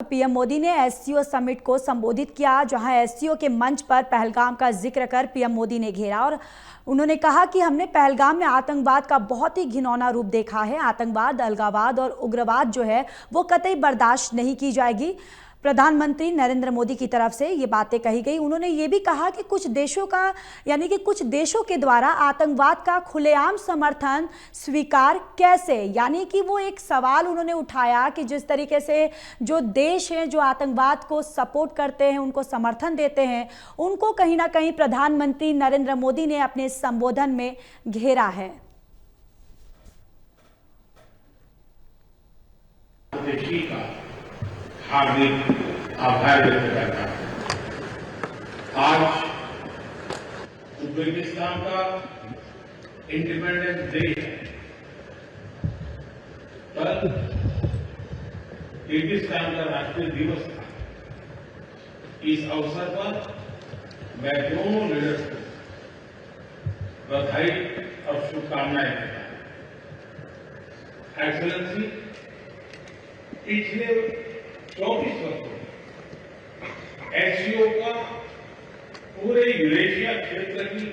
PM Modi ने SCO summit को संबोधित किया, जहां एससीओ के मंच पर पहलगाम का जिक्र कर पीएम मोदी ने घेरा और उन्होंने कहा कि हमने पहलगाम में आतंकवाद का बहुत ही घिनौना रूप देखा है। आतंकवाद, अलगाववाद और उग्रवाद जो है वो कतई बर्दाश्त नहीं की जाएगी। प्रधानमंत्री नरेंद्र मोदी की तरफ से ये बातें कही गई। उन्होंने ये भी कहा कि कुछ देशों के द्वारा आतंकवाद का खुलेआम समर्थन स्वीकार कैसे, यानी कि वो एक सवाल उन्होंने उठाया कि जिस तरीके से जो देश हैं जो आतंकवाद को सपोर्ट करते हैं, उनको समर्थन देते हैं, उनको कहीं ना कहीं प्रधानमंत्री नरेंद्र मोदी ने अपने संबोधन में घेरा है। हार्दिक आभार व्यक्त करता हूं। आज उज्बेकिस्तान का इंडिपेंडेंस डे है। कल किर्गिस्तान का राष्ट्रीय दिवस था। इस अवसर पर मैं दोनों लीडर्स को बधाई और शुभकामनाएं देता हूं। एक्सेलेंसी, पिछले 24 वर्षों में एससीओ का पूरे यूरेशिया क्षेत्र की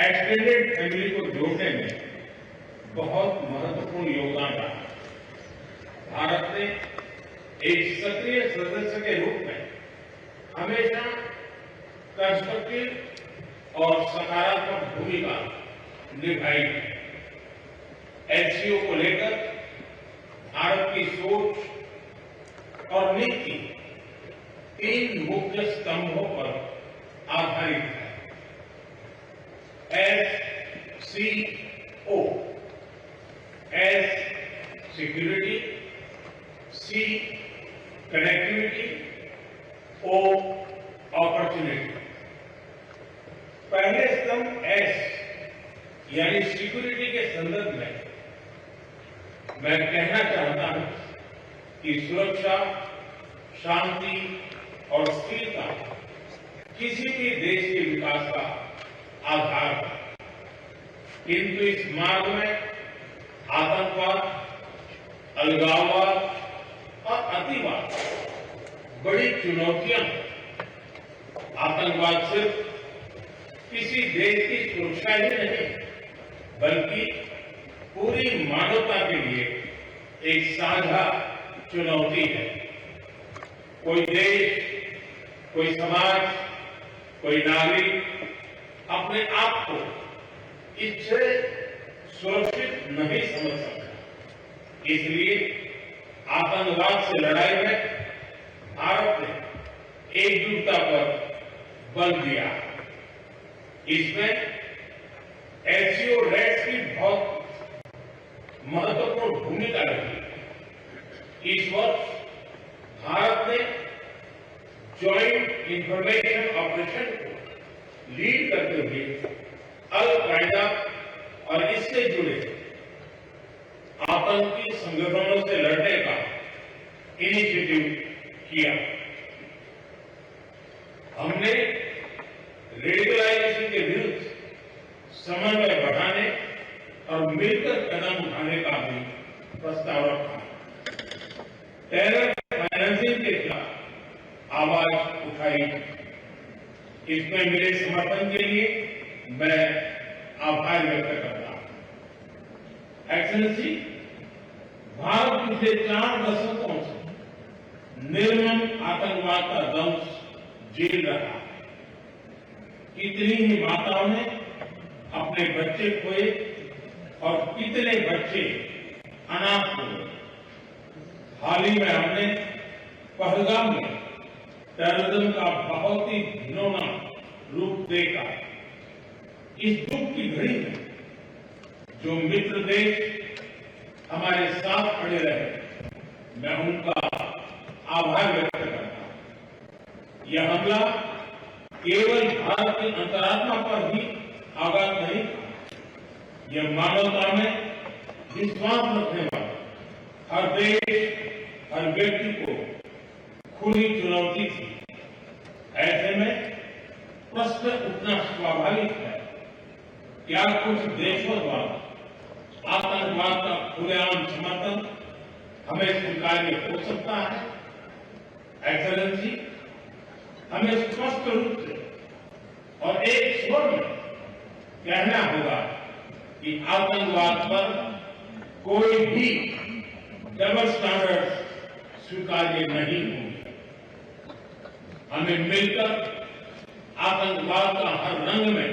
एक्सटेंडेड फैमिली को जोड़ने में बहुत महत्वपूर्ण योगदान रहा। भारत ने एक सक्रिय सदस्य के रूप में हमेशा कंस्ट्रक्टिव और सकारात्मक भूमिका निभाई है। एससीओ को लेकर भारत की सोच और नीति 3 मुख्य स्तंभों पर आधारित है। एससीओ, एस सिक्योरिटी, सी कनेक्टिविटी, ओ अपॉर्चुनिटी। पहले स्तंभ एस यानी सिक्योरिटी के संदर्भ में मैं कहना चाहता हूं कि सुरक्षा, शांति और स्थिरता किसी भी देश के विकास का आधार है। किंतु इस मार्ग में आतंकवाद, अलगाववाद और अतिवाद बड़ी चुनौतियां हैं। आतंकवाद सिर्फ किसी देश की सुरक्षा ही नहीं, बल्कि पूरी मानवता के लिए एक साझा चुनौती है। कोई देश, कोई समाज, कोई नागरिक अपने आप को इससे सुरक्षित नहीं समझ सकता। इसलिए आतंकवाद से लड़ाई में भारत ने एकजुटता पर बल दिया। इसमें एससीओ रेट्स की बहुत महत्वपूर्ण भूमिका रही। इस वर्ष भारत ने ज्वाइंट इंफॉर्मेशन ऑपरेशन को लीड करते हुए अल कायदा और इससे जुड़े आतंकी संगठनों से लड़ने का इनिशिएटिव किया। हमने रेडिकलाइजेशन के विरुद्ध समन्वय बढ़ाने और मिलकर कदम उठाने का भी प्रस्ताव रखा। टेरर फाइनेंसिंग के खिलाफ आवाज उठाई। इसमें मिले समर्थन के लिए मैं आभार व्यक्त करता हूं। एक्सेलेंसी, भारत पिछले 4 दशकों से निर्मम आतंकवाद का दंश झेल रहा है। कितनी ही माताओं ने अपने बच्चे खोए और कितने बच्चे अनाथ हुए। हाल ही में हमने पहलगाम में टेररिज्म का बहुत ही घिनौना रूप देखा। इस दुख की घड़ी में जो मित्र देश हमारे साथ खड़े रहे, मैं उनका आभार व्यक्त करता हूं। यह हमला केवल भारत की अंतरात्मा पर ही आघात नहीं था, यह मानवता में विश्वास रखने वाले हर देश, हर व्यक्ति को खुली चुनौती थी। ऐसे में प्रश्न उठना स्वाभाविक है, क्या कुछ देशों द्वारा आतंकवाद का खुलेआम समर्थन हमें स्वीकार्य हो सकता है? हमें स्पष्ट रूप से और एक स्वर में कहना होगा कि आतंकवाद पर कोई भी डबल स्टैंडर्ड स्वीकार्य नहीं होंगे। हमें मिलकर आतंकवाद का हर रंग में,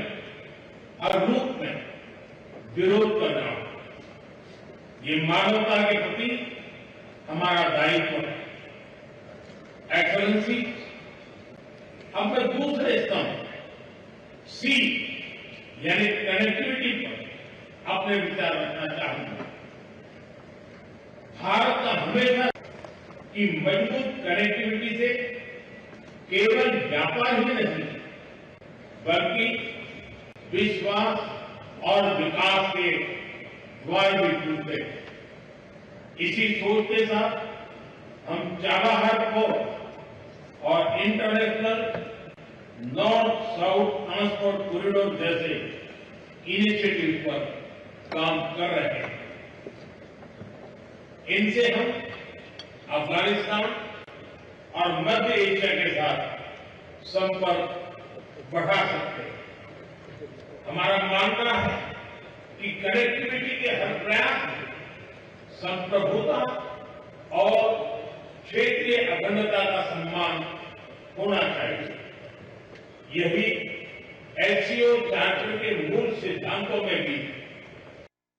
हर रूप में विरोध करना होगा। ये मानवता के प्रति हमारा दायित्व है। एक्सेलेंसी, अब मैं दूसरे स्तंभ सी यानी कनेक्टिविटी पर अपने विचार रखना चाहूंगा। भारत का हमेशा की मजबूत कनेक्टिविटी से केवल व्यापार ही नहीं बल्कि विश्वास और विकास के द्वार भी खुलते हैं। इसी सोच के साथ हम चाबहार पोर्ट और international north south transport corridor जैसे इनिशिएटिव पर काम कर रहे हैं। इनसे हम अफगानिस्तान और मध्य एशिया के साथ संपर्क बढ़ा सकते हैं। हमारा मानना है कि कनेक्टिविटी के हर प्रयास में संप्रभुता और क्षेत्रीय अखंडता का सम्मान होना चाहिए। यही एससीओ चार्टर के मूल सिद्धांतों में भी